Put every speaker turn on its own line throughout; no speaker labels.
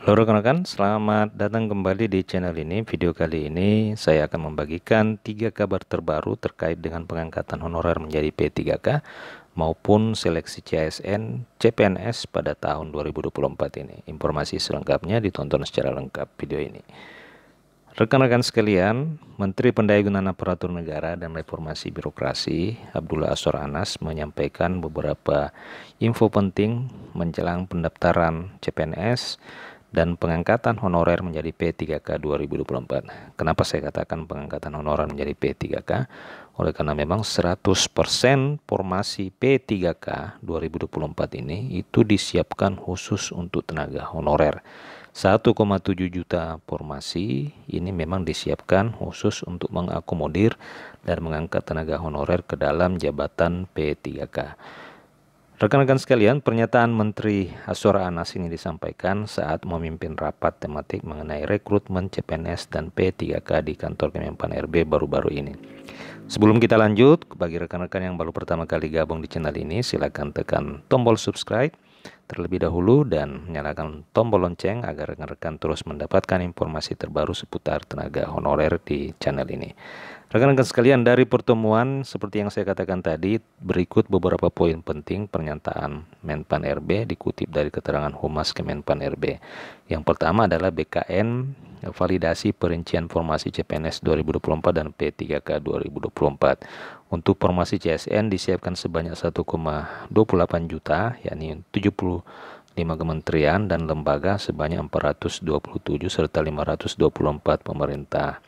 Halo rekan-rekan, selamat datang kembali di channel ini. Video kali ini saya akan membagikan 3 kabar terbaru terkait dengan pengangkatan honorer menjadi P3K maupun seleksi CASN CPNS pada tahun 2024 ini. Informasi selengkapnya ditonton secara lengkap video ini. Rekan-rekan sekalian, Menteri Pendayagunaan Aparatur Negara dan Reformasi Birokrasi Abdullah Azwar Anas menyampaikan beberapa info penting menjelang pendaftaran CPNS dan pengangkatan honorer menjadi P3K 2024. Kenapa saya katakan pengangkatan honorer menjadi P3K? Oleh karena memang 100% formasi P3K 2024 ini itu disiapkan khusus untuk tenaga honorer. 1,7 juta formasi ini memang disiapkan khusus untuk mengakomodir dan mengangkat tenaga honorer ke dalam jabatan P3K. Rekan-rekan sekalian, pernyataan Menteri Azwar Anas ini disampaikan saat memimpin rapat tematik mengenai rekrutmen CPNS dan P3K di kantor Kemenpan RB baru-baru ini. Sebelum kita lanjut, bagi rekan-rekan yang baru pertama kali gabung di channel ini, silakan tekan tombol subscribe terlebih dahulu dan nyalakan tombol lonceng agar rekan-rekan terus mendapatkan informasi terbaru seputar tenaga honorer di channel ini. Rekan-rekan sekalian, dari pertemuan seperti yang saya katakan tadi, berikut beberapa poin penting pernyataan Menpan RB dikutip dari keterangan Humas Kemenpan RB. Yang pertama adalah BKN validasi perincian formasi CPNS 2024 dan P3K 2024. Untuk formasi CSN disiapkan sebanyak 1,28 juta, yakni 75 kementerian dan lembaga sebanyak 427 serta 524 pemerintah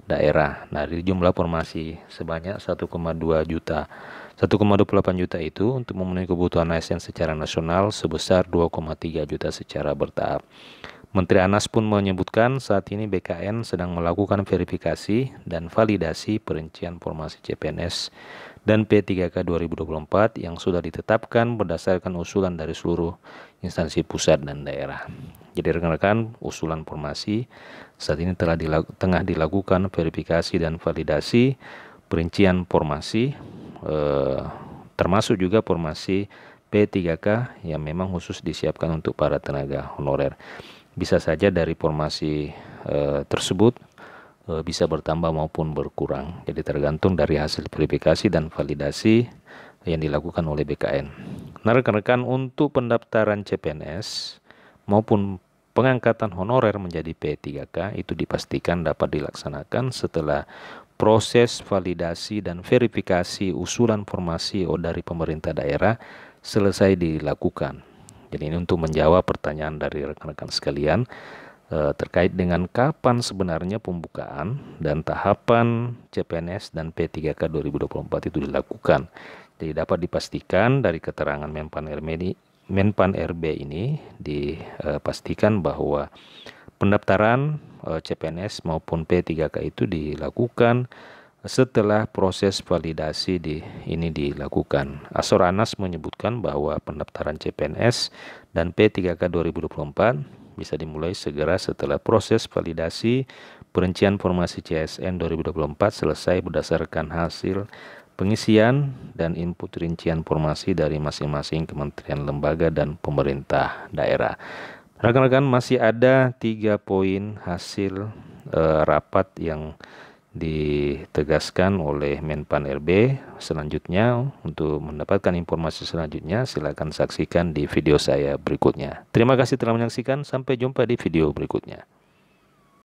daerah. Nah, dari jumlah formasi sebanyak 1,28 juta itu untuk memenuhi kebutuhan ASN secara nasional sebesar 2,3 juta secara bertahap. Menteri Anas pun menyebutkan saat ini BKN sedang melakukan verifikasi dan validasi perincian formasi CPNS dan P3K 2024 yang sudah ditetapkan berdasarkan usulan dari seluruh instansi pusat dan daerah. Jadi rekan-rekan, usulan formasi saat ini tengah dilakukan verifikasi dan validasi perincian formasi, termasuk juga formasi P3K yang memang khusus disiapkan untuk para tenaga honorer. Bisa saja dari formasi tersebut bisa bertambah maupun berkurang. Jadi tergantung dari hasil verifikasi dan validasi yang dilakukan oleh BKN. Nah rekan-rekan, untuk pendaftaran CPNS maupun pengangkatan honorer menjadi P3K itu dipastikan dapat dilaksanakan setelah proses validasi dan verifikasi usulan formasi dari pemerintah daerah selesai dilakukan. Jadi ini untuk menjawab pertanyaan dari rekan-rekan sekalian terkait dengan kapan sebenarnya pembukaan dan tahapan CPNS dan P3K 2024 itu dilakukan. Jadi dapat dipastikan dari keterangan Menpan RB ini dipastikan bahwa pendaftaran CPNS maupun P3K itu dilakukan setelah proses validasi ini dilakukan. Azwar Anas menyebutkan bahwa pendaftaran CPNS dan P3K 2024 bisa dimulai segera setelah proses validasi perincian formasi CSN 2024 selesai berdasarkan hasil pengisian dan input rincian formasi dari masing-masing kementerian, lembaga, dan pemerintah daerah. Rekan-rekan, masih ada 3 poin hasil rapat yang ditegaskan oleh Menpan RB. Selanjutnya, untuk mendapatkan informasi selanjutnya, silakan saksikan di video saya berikutnya. Terima kasih telah menyaksikan. Sampai jumpa di video berikutnya.